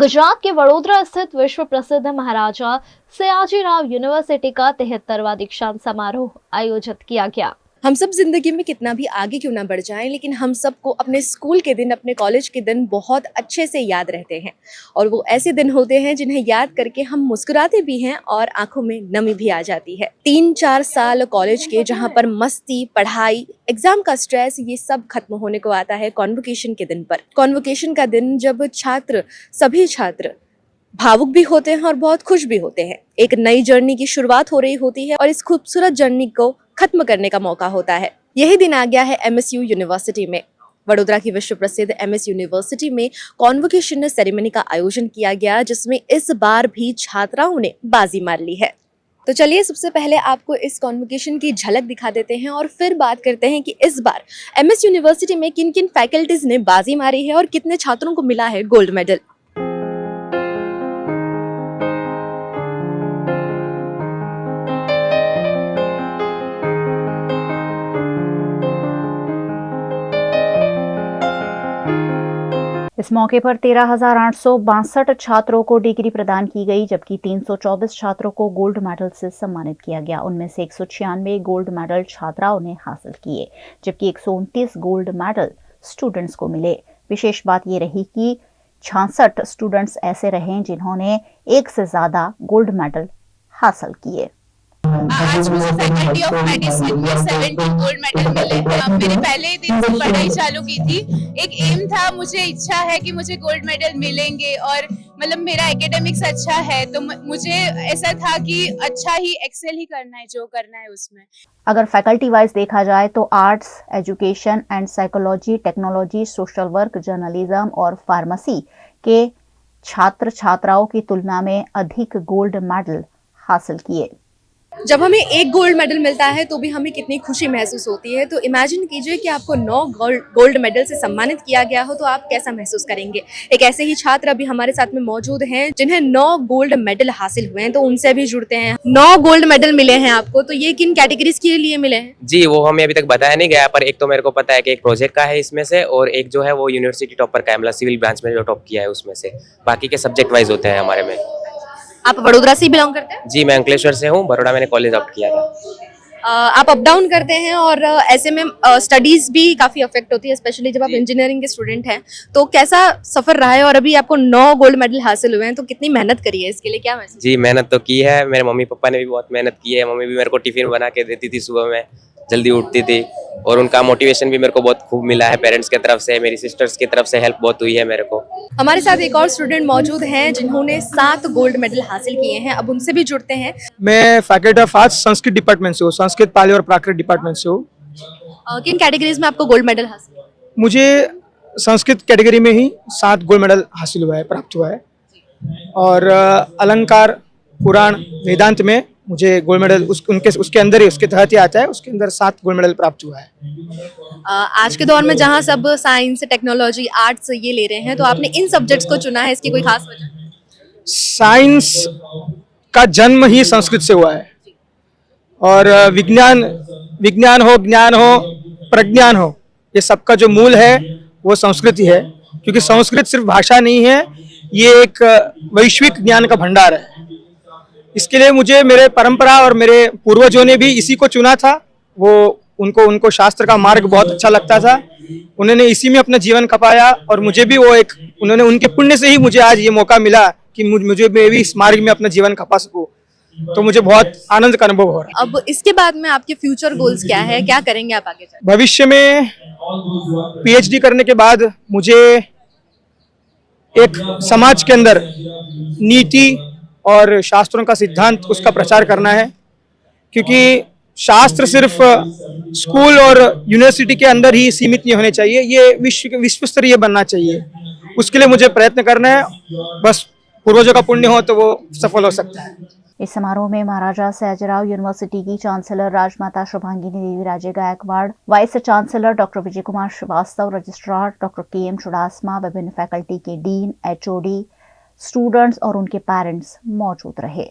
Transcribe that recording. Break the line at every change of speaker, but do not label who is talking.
गुजरात के वडोदरा स्थित विश्व प्रसिद्ध महाराजा सयाजीराव यूनिवर्सिटी का 73वां दीक्षांत समारोह आयोजित किया गया।
हम सब जिंदगी में कितना भी आगे क्यों ना बढ़ जाएं, लेकिन हम सबको अपने स्कूल के दिन, अपने कॉलेज के दिन बहुत अच्छे से याद रहते हैं। और वो ऐसे दिन होते हैं जिन्हें याद करके हम मुस्कुराते भी हैं और आंखों में नमी भी आ जाती है। 3-4 साल कॉलेज के, जहां पर मस्ती, पढ़ाई, एग्जाम का स्ट्रेस, ये सब खत्म होने को आता है कॉन्वोकेशन के दिन पर। कॉन्वोकेशन का दिन जब सभी छात्र भावुक भी होते हैं और बहुत खुश भी होते हैं। एक नई जर्नी की शुरुआत हो रही होती है और इस खूबसूरत जर्नी को खत्म करने का मौका होता है। यही दिन आ गया है MSU यूनिवर्सिटी में। वडोदरा की विश्व प्रसिद्ध MS यूनिवर्सिटी में कॉन्वोकेशन सेरेमनी का आयोजन किया गया, जिसमें इस बार भी छात्राओं ने बाजी मार ली है। तो चलिए सबसे पहले आपको इस कॉन्वोकेशन की झलक दिखा देते हैं और फिर बात करते हैं कि इस बार MS यूनिवर्सिटी में किन किन फैकल्टीज ने बाजी मारी है और कितने छात्रों को मिला है गोल्ड मेडल।
इस मौके पर 13,862 छात्रों को डिग्री प्रदान की गई, जबकि 324 छात्रों को गोल्ड मेडल से सम्मानित किया गया। उनमें से 196 गोल्ड मेडल छात्राओं ने हासिल किए, जबकि 129 गोल्ड मेडल स्टूडेंट्स को मिले। विशेष बात ये रही कि 66 स्टूडेंट्स ऐसे रहे जिन्होंने एक से ज्यादा गोल्ड मेडल हासिल किए।
आज मुझे फैकल्टी ऑफ मेडिसिन में 70 गोल्ड मेडल मिले। मैंने पहले ही दिन से पढ़ाई चालू की थी। एक एम था, मुझे इच्छा है कि मुझे गोल्ड मेडल मिलेंगे और मतलब मेरा एकेडमिक्स अच्छा है, तो मुझे ऐसा था कि अच्छा ही एक्सेल ही करना है, जो करना है उसमें।
अगर फैकल्टी वाइज देखा जाए तो arts, education and psychology, technology, social work, journalism और फार्मेसी के छात्र छात्राओं की तुलना में अधिक गोल्ड मेडल हासिल किए।
जब हमें एक गोल्ड मेडल मिलता है तो भी हमें कितनी खुशी महसूस होती है। तो इमेजिन कीजिए कि आपको 9 गोल्ड मेडल से सम्मानित किया गया हो, तो आप कैसा महसूस करेंगे। एक ऐसे ही छात्र अभी हमारे साथ में मौजूद हैं जिन्हें 9 गोल्ड मेडल हासिल हुए हैं, तो उनसे भी जुड़ते हैं। 9 गोल्ड मेडल मिले हैं आपको, तो ये किन कैटेगरीज के लिए मिले हैं?
जी, वो हमें अभी तक बताया नहीं गया, पर एक तो मेरे को पता है कि एक प्रोजेक्ट का है इसमें से, और एक जो है वो यूनिवर्सिटी टॉपर का है, मतलब सिविल ब्रांच में जो टॉप किया है उसमें से। बाकी के सब्जेक्ट वाइज होते हैं हमारे में।
आप वडोदरा से बिलोंग करते हैं?
जी, मैं अंकलेश्वर से हूँ। बड़ौदा मैंने कॉलेज ऑप्ट किया था।
आप अप डाउन करते हैं और ऐसे में स्टडीज भी काफी अफेक्ट होती है, स्पेशली जब आप इंजीनियरिंग के स्टूडेंट हैं। तो कैसा सफर रहा है? और अभी आपको 9 गोल्ड मेडल हासिल हुए हैं, तो कितनी मेहनत करी है इसके लिए, क्या महसूस?
जी, मेहनत तो की है। मेरे मम्मी पापा ने भी बहुत मेहनत की है। मम्मी भी मेरे को टिफिन बना के देती थी, सुबह में जल्दी उठती थी, और उनका मोटिवेशन भी मेरे को बहुत खूब मिला है। पेरेंट्स की तरफ से, मेरी सिस्टर्स की तरफ से हेल्प बहुत हुई है मेरे को।
हमारे साथ एक और स्टूडेंट मौजूद हैं जिन्होंने 7 गोल्ड मेडल हासिल किए हैं। अब उनसे भी जुड़ते हैं।
मैं faculty of arts Sanskrit department से हूँ, संस्कृत, पाली और प्राकृत डिपार्टमेंट से हूँ।
किन कैटेगरीज में आपको गोल्ड मेडल हासिल?
मुझे संस्कृत कैटेगरी में ही 7 गोल्ड मेडल हासिल हुआ है, प्राप्त हुआ है। और अलंकार, पुराण, वेदांत में मुझे गोल्ड मेडल उसके अंदर ही, उसके तहत ही आता है, उसके अंदर 7 गोल्ड मेडल प्राप्त हुआ है।
आज के दौर में जहाँ सब साइंस, टेक्नोलॉजी, आर्ट्स ये ले रहे हैं, तो आपने इन सब्जेक्ट्स को चुना है, इसकी कोई खास वजह?
साइंस का जन्म ही संस्कृत से हुआ है, और विज्ञान हो, ज्ञान हो, प्रज्ञान हो, ये सबका जो मूल है वो संस्कृत ही है। क्योंकि संस्कृत सिर्फ भाषा नहीं है, ये एक वैश्विक ज्ञान का भंडार है। इसके लिए मुझे मेरे परंपरा और मेरे पूर्वजों ने भी इसी को चुना था। वो उनको शास्त्र का मार्ग बहुत अच्छा लगता था, उन्होंने इसी में अपना जीवन खपाया, और मुझे भी उन्होंने, उनके पुण्य से ही मुझे आज ये मौका मिला कि मुझे भी इस मार्ग में अपना जीवन खपा सकूं। तो मुझे बहुत आनंद का अनुभव हो रहा है।
अब इसके बाद में आपके फ्यूचर गोल्स क्या है, क्या करेंगे आप आगे जाकर?
भविष्य में PhD करने के बाद मुझे एक समाज के अंदर नीति और शास्त्रों का सिद्धांत, उसका प्रचार करना है। क्योंकि शास्त्र सिर्फ स्कूल और यूनिवर्सिटी के अंदर ही सीमित नहीं होने चाहिए, ये विश्व स्तरीय बनना चाहिए। उसके लिए मुझे प्रयत्न करना है। बस पूर्वजों का पुण्य हो तो वो सफल हो सकता है।
इस समारोह में महाराजा सयाजीराव यूनिवर्सिटी की chancellor Rajmata Shubhangini Devi Raje Gaekwad, vice chancellor doctor Vijay Kumar Srivastava, registrar doctor KM Chudasama, विभिन्न फैकल्टी के डीन, HOD, स्टूडेंट्स और उनके पेरेंट्स मौजूद रहे।